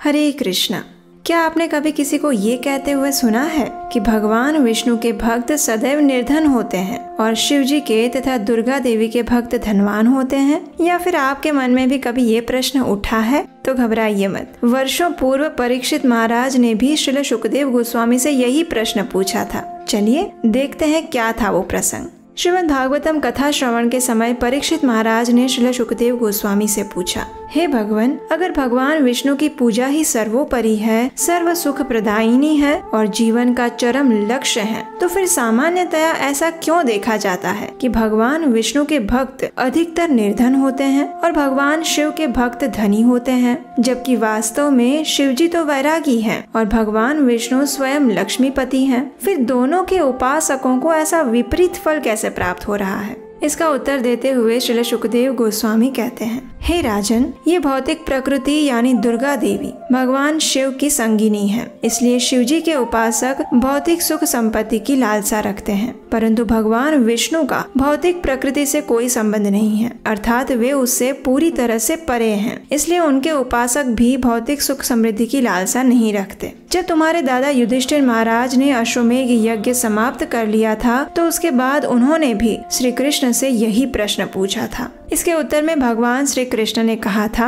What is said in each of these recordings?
हरे कृष्णा। क्या आपने कभी किसी को ये कहते हुए सुना है कि भगवान विष्णु के भक्त सदैव निर्धन होते हैं और शिव जी के तथा दुर्गा देवी के भक्त धनवान होते हैं? या फिर आपके मन में भी कभी ये प्रश्न उठा है? तो घबराइए मत। वर्षों पूर्व परीक्षित महाराज ने भी श्रील शुकदेव गोस्वामी से यही प्रश्न पूछा था। चलिए देखते हैं क्या था वो प्रसंग। श्रीमद् भागवतम कथा श्रवण के समय परीक्षित महाराज ने श्रील शुकदेव गोस्वामी से पूछा, हे भगवान, अगर भगवान विष्णु की पूजा ही सर्वोपरि है, सर्व सुख प्रदायिनी है और जीवन का चरम लक्ष्य है, तो फिर सामान्यतया ऐसा क्यों देखा जाता है कि भगवान विष्णु के भक्त अधिकतर निर्धन होते हैं और भगवान शिव के भक्त धनी होते हैं, जबकि वास्तव में शिव जी तो वैरागी हैं और भगवान विष्णु स्वयं लक्ष्मीपति हैं। फिर दोनों के उपासकों को ऐसा विपरीत फल कैसे प्राप्त हो रहा है? इसका उत्तर देते हुए श्रील शुकदेव गोस्वामी कहते हैं, हे राजन, ये भौतिक प्रकृति यानी दुर्गा देवी भगवान शिव की संगिनी है, इसलिए शिव जी के उपासक भौतिक सुख संपत्ति की लालसा रखते हैं, परंतु भगवान विष्णु का भौतिक प्रकृति से कोई संबंध नहीं है, अर्थात वे उससे पूरी तरह से परे हैं, इसलिए उनके उपासक भी भौतिक सुख समृद्धि की लालसा नहीं रखते। जब तुम्हारे दादा युधिष्ठिर महाराज ने अश्वमेघ यज्ञ समाप्त कर लिया था, तो उसके बाद उन्होंने भी श्री कृष्ण से यही प्रश्न पूछा था। इसके उत्तर में भगवान श्री कृष्ण ने कहा था,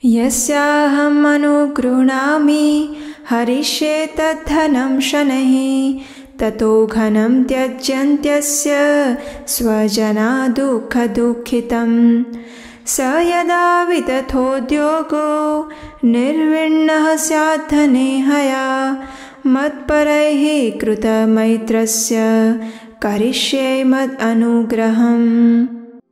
यस्याहम् अनुगृह्णामि हरिष्ये तद्धनं शनैः ततो घनं त्यज्यन्त्यस्य स्वजना दुःख दुःखितम् स यदा वितथोद्योगो निर्विण्णः स्याद्धने हया मत्परैः कृतमैत्रस्य करिष्ये मद अनुग्रहम्।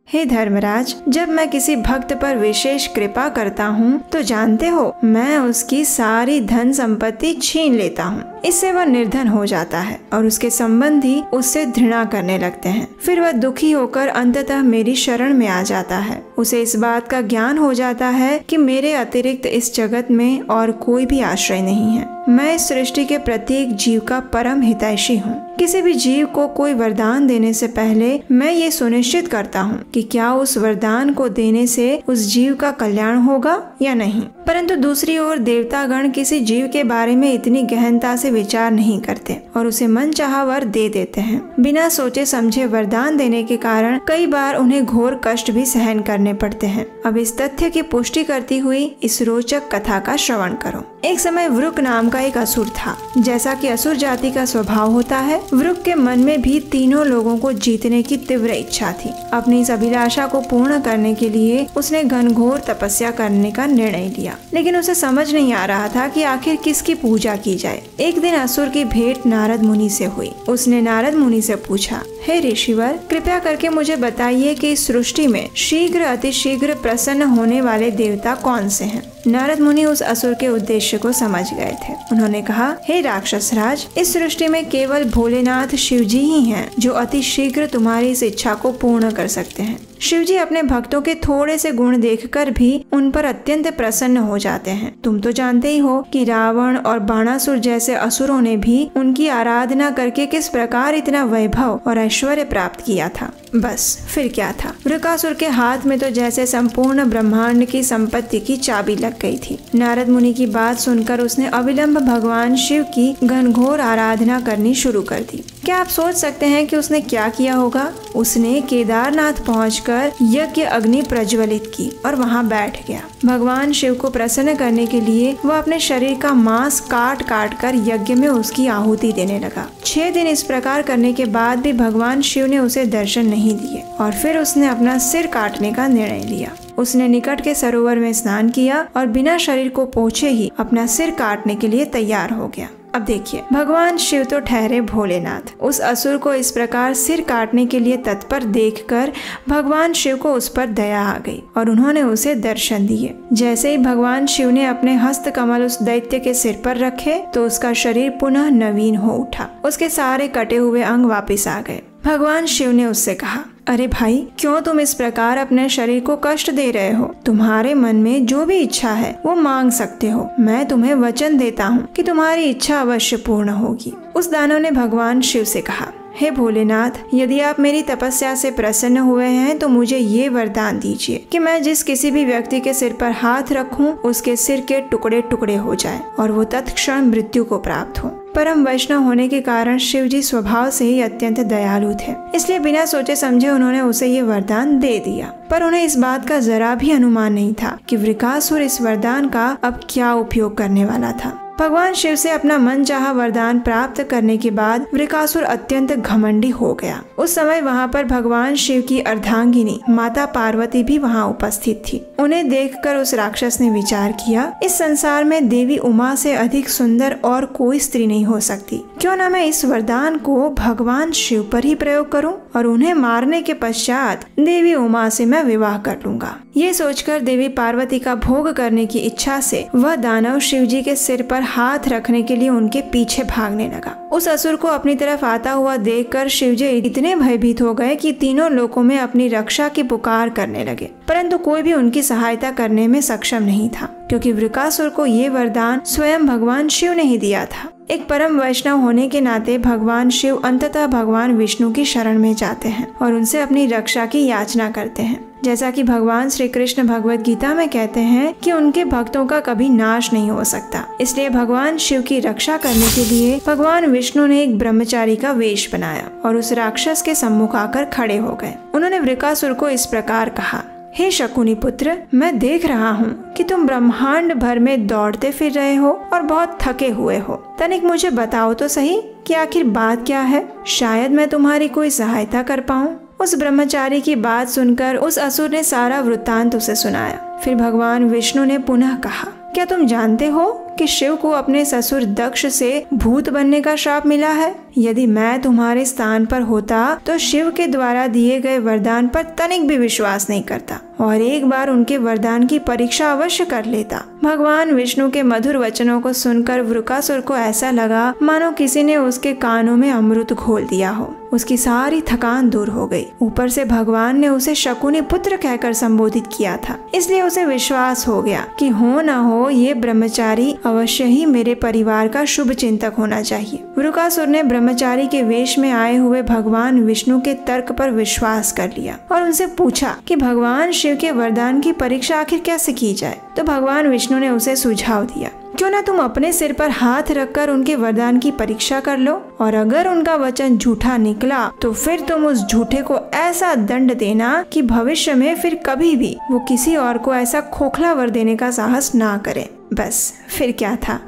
हे धर्मराज, जब मैं किसी भक्त पर विशेष कृपा करता हूँ तो जानते हो मैं उसकी सारी धन संपत्ति छीन लेता हूँ। इससे वह निर्धन हो जाता है और उसके संबंधी उससे घृणा करने लगते हैं। फिर वह दुखी होकर अंततः मेरी शरण में आ जाता है। उसे इस बात का ज्ञान हो जाता है कि मेरे अतिरिक्त इस जगत में और कोई भी आश्रय नहीं है। मैं इस सृष्टि के प्रत्येक जीव का परम हितैषी हूँ। किसी भी जीव को कोई वरदान देने से पहले मैं ये सुनिश्चित करता हूँ कि क्या उस वरदान को देने से उस जीव का कल्याण होगा या नहीं। परंतु दूसरी ओर देवतागण किसी जीव के बारे में इतनी गहनता से विचार नहीं करते और उसे मनचाहा वर दे देते हैं। बिना सोचे समझे वरदान देने के कारण कई बार उन्हें घोर कष्ट भी सहन करने पड़ते हैं। अब इस तथ्य की पुष्टि करती हुई इस रोचक कथा का श्रवण करो। एक समय वृक नाम का एक असुर था। जैसा कि असुर जाति का स्वभाव होता है, वृक के मन में भी तीनों लोगों को जीतने की तीव्र इच्छा थी। अपनी इस अभिलाषा को पूर्ण करने के लिए उसने घनघोर तपस्या करने का निर्णय लिया, लेकिन उसे समझ नहीं आ रहा था कि आखिर किसकी पूजा की जाए। एक दिन असुर की भेंट नारद मुनि से हुई। उसने नारद मुनि से पूछा, हे ऋषिवर, कृपया करके मुझे बताइए कि इस सृष्टि में शीघ्र अतिशीघ्र प्रसन्न होने वाले देवता कौन से हैं। नारद मुनि उस असुर के उद्देश्य को समझ गए थे। उन्होंने कहा, हे राक्षस राज, इस सृष्टि में केवल भोलेनाथ शिव जी ही हैं जो अति शीघ्र तुम्हारी इस इच्छा को पूर्ण कर सकते हैं। शिव जी अपने भक्तों के थोड़े से गुण देखकर भी उन पर अत्यंत प्रसन्न हो जाते हैं। तुम तो जानते ही हो कि रावण और बाणासुर जैसे असुरों ने भी उनकी आराधना करके किस प्रकार इतना वैभव और ऐश्वर्य प्राप्त किया था। बस फिर क्या था, वृकासुर के हाथ में तो जैसे संपूर्ण ब्रह्मांड की संपत्ति की चाबी लग गई थी। नारद मुनि की बात सुनकर उसने अविलंब भगवान शिव की घनघोर आराधना करनी शुरू कर दी। क्या आप सोच सकते हैं कि उसने क्या किया होगा? उसने केदारनाथ पहुंचकर यज्ञ अग्नि प्रज्वलित की और वहां बैठ गया। भगवान शिव को प्रसन्न करने के लिए वह अपने शरीर का मांस काट काट कर यज्ञ में उसकी आहुति देने लगा। 6 दिन इस प्रकार करने के बाद भी भगवान शिव ने उसे दर्शन नहीं दिए और फिर उसने अपना सिर काटने का निर्णय लिया। उसने निकट के सरोवर में स्नान किया और बिना शरीर को पोंछे ही अपना सिर काटने के लिए तैयार हो गया। अब देखिए, भगवान शिव तो ठहरे भोलेनाथ। उस असुर को इस प्रकार सिर काटने के लिए तत्पर देखकर भगवान शिव को उस पर दया आ गई और उन्होंने उसे दर्शन दिए। जैसे ही भगवान शिव ने अपने हस्त कमल उस दैत्य के सिर पर रखे तो उसका शरीर पुनः नवीन हो उठा। उसके सारे कटे हुए अंग वापस आ गए। भगवान शिव ने उससे कहा, अरे भाई, क्यों तुम इस प्रकार अपने शरीर को कष्ट दे रहे हो? तुम्हारे मन में जो भी इच्छा है वो मांग सकते हो। मैं तुम्हें वचन देता हूँ कि तुम्हारी इच्छा अवश्य पूर्ण होगी। उस दानव ने भगवान शिव से कहा, हे भोलेनाथ, यदि आप मेरी तपस्या से प्रसन्न हुए हैं तो मुझे ये वरदान दीजिए कि मैं जिस किसी भी व्यक्ति के सिर पर हाथ रखूं उसके सिर के टुकड़े टुकड़े हो जाएं और वो तत्क्षण मृत्यु को प्राप्त हो। परम वैष्णव होने के कारण शिव जी स्वभाव से ही अत्यंत दयालु थे, इसलिए बिना सोचे समझे उन्होंने उसे ये वरदान दे दिया। पर उन्हें इस बात का जरा भी अनुमान नहीं था कि वृकासुर इस वरदान का अब क्या उपयोग करने वाला था। भगवान शिव से अपना मनचाहा वरदान प्राप्त करने के बाद वृकासुर अत्यंत घमंडी हो गया। उस समय वहाँ पर भगवान शिव की अर्धांगिनी माता पार्वती भी वहाँ उपस्थित थी। उन्हें देखकर उस राक्षस ने विचार किया, इस संसार में देवी उमा से अधिक सुंदर और कोई स्त्री नहीं हो सकती। क्यों ना मैं इस वरदान को भगवान शिव पर ही प्रयोग करूं और उन्हें मारने के पश्चात देवी उमा से मैं विवाह कर लूंगा। ये सोचकर देवी पार्वती का भोग करने की इच्छा से वह दानव शिव जी के सिर पर हाथ रखने के लिए उनके पीछे भागने लगा। उस असुर को अपनी तरफ आता हुआ देखकर शिव जी इतने भयभीत हो गए कि तीनों लोकों में अपनी रक्षा की पुकार करने लगे, परंतु कोई भी उनकी सहायता करने में सक्षम नहीं था, क्योंकि वृकासुर को ये वरदान स्वयं भगवान शिव ने ही दिया था। एक परम वैष्णव होने के नाते भगवान शिव अंततः भगवान विष्णु की शरण में जाते हैं और उनसे अपनी रक्षा की याचना करते हैं। जैसा कि भगवान श्री कृष्ण भगवत गीता में कहते हैं कि उनके भक्तों का कभी नाश नहीं हो सकता, इसलिए भगवान शिव की रक्षा करने के लिए भगवान विष्णु ने एक ब्रह्मचारी का वेश बनाया और उस राक्षस के सम्मुख आकर खड़े हो गए। उन्होंने वृकासुर को इस प्रकार कहा, हे शकुनी पुत्र, मैं देख रहा हूँ कि तुम ब्रह्मांड भर में दौड़ते फिर रहे हो और बहुत थके हुए हो। तनिक मुझे बताओ तो सही कि आखिर बात क्या है, शायद मैं तुम्हारी कोई सहायता कर पाऊँ। उस ब्रह्मचारी की बात सुनकर उस असुर ने सारा वृत्तांत उसे सुनाया। फिर भगवान विष्णु ने पुनः कहा, क्या तुम जानते हो कि शिव को अपने ससुर दक्ष से भूत बनने का श्राप मिला है? यदि मैं तुम्हारे स्थान पर होता तो शिव के द्वारा दिए गए वरदान पर तनिक भी विश्वास नहीं करता और एक बार उनके वरदान की परीक्षा अवश्य कर लेता। भगवान विष्णु के मधुर वचनों को सुनकर वृकासुर को ऐसा लगा मानो किसी ने उसके कानों में अमृत घोल दिया हो। उसकी सारी थकान दूर हो गई। ऊपर से भगवान ने उसे शकुनी पुत्र कहकर संबोधित किया था, इसलिए उसे विश्वास हो गया कि हो न हो ये ब्रह्मचारी अवश्य ही मेरे परिवार का शुभ चिंतक होना चाहिए। वृकासुर ने ब्रह्मचारी के वेश में आए हुए भगवान विष्णु के तर्क पर विश्वास कर लिया और उनसे पूछा कि भगवान शिव के वरदान की परीक्षा आखिर कैसे की जाए। तो भगवान विष्णु ने उसे सुझाव दिया, क्यों ना तुम अपने सिर पर हाथ रखकर उनके वरदान की परीक्षा कर लो और अगर उनका वचन झूठा निकला तो फिर तुम उस झूठे को ऐसा दंड देना कि भविष्य में फिर कभी भी वो किसी और को ऐसा खोखला वर देने का साहस ना करे। बस फिर क्या था,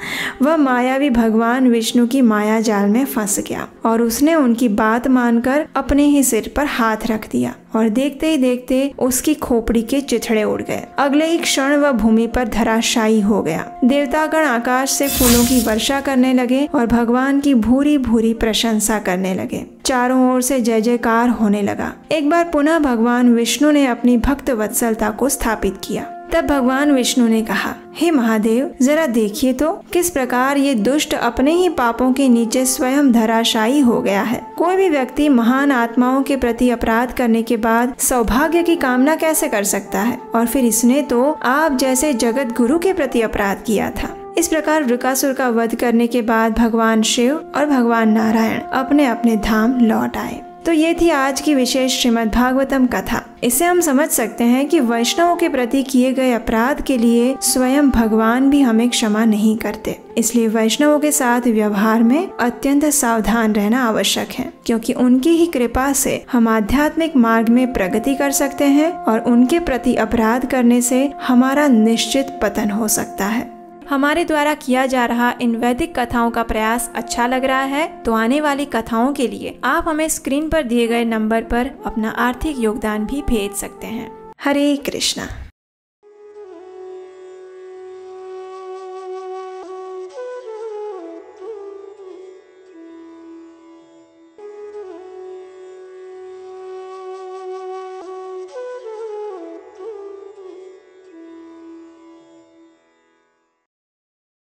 वह मायावी भगवान विष्णु की माया जाल में फंस गया और उसने उनकी बात मानकर अपने ही सिर पर हाथ रख दिया और देखते ही देखते उसकी खोपड़ी के चिथड़े उड़ गए। अगले ही क्षण वह भूमि पर धराशायी हो गया। देवतागण आकाश से फूलों की वर्षा करने लगे और भगवान की भूरी भूरी प्रशंसा करने लगे। चारों ओर से जय जयकार होने लगा। एक बार पुनः भगवान विष्णु ने अपनी भक्त वत्सलता को स्थापित किया। तब भगवान विष्णु ने कहा, हे महादेव, जरा देखिए तो किस प्रकार ये दुष्ट अपने ही पापों के नीचे स्वयं धराशायी हो गया है। कोई भी व्यक्ति महान आत्माओं के प्रति अपराध करने के बाद सौभाग्य की कामना कैसे कर सकता है, और फिर इसने तो आप जैसे जगत गुरु के प्रति अपराध किया था। इस प्रकार वृकासुर का वध करने के बाद भगवान शिव और भगवान नारायण अपने अपने धाम लौट आए। तो ये थी आज की विशेष श्रीमद् भागवतम कथा। इससे हम समझ सकते हैं कि वैष्णवों के प्रति किए गए अपराध के लिए स्वयं भगवान भी हमें क्षमा नहीं करते। इसलिए वैष्णवों के साथ व्यवहार में अत्यंत सावधान रहना आवश्यक है, क्योंकि उनकी ही कृपा से हम आध्यात्मिक मार्ग में प्रगति कर सकते हैं और उनके प्रति अपराध करने से हमारा निश्चित पतन हो सकता है। हमारे द्वारा किया जा रहा इन वैदिक कथाओं का प्रयास अच्छा लग रहा है तो आने वाली कथाओं के लिए आप हमें स्क्रीन पर दिए गए नंबर पर अपना आर्थिक योगदान भी भेज सकते हैं। हरे कृष्णा।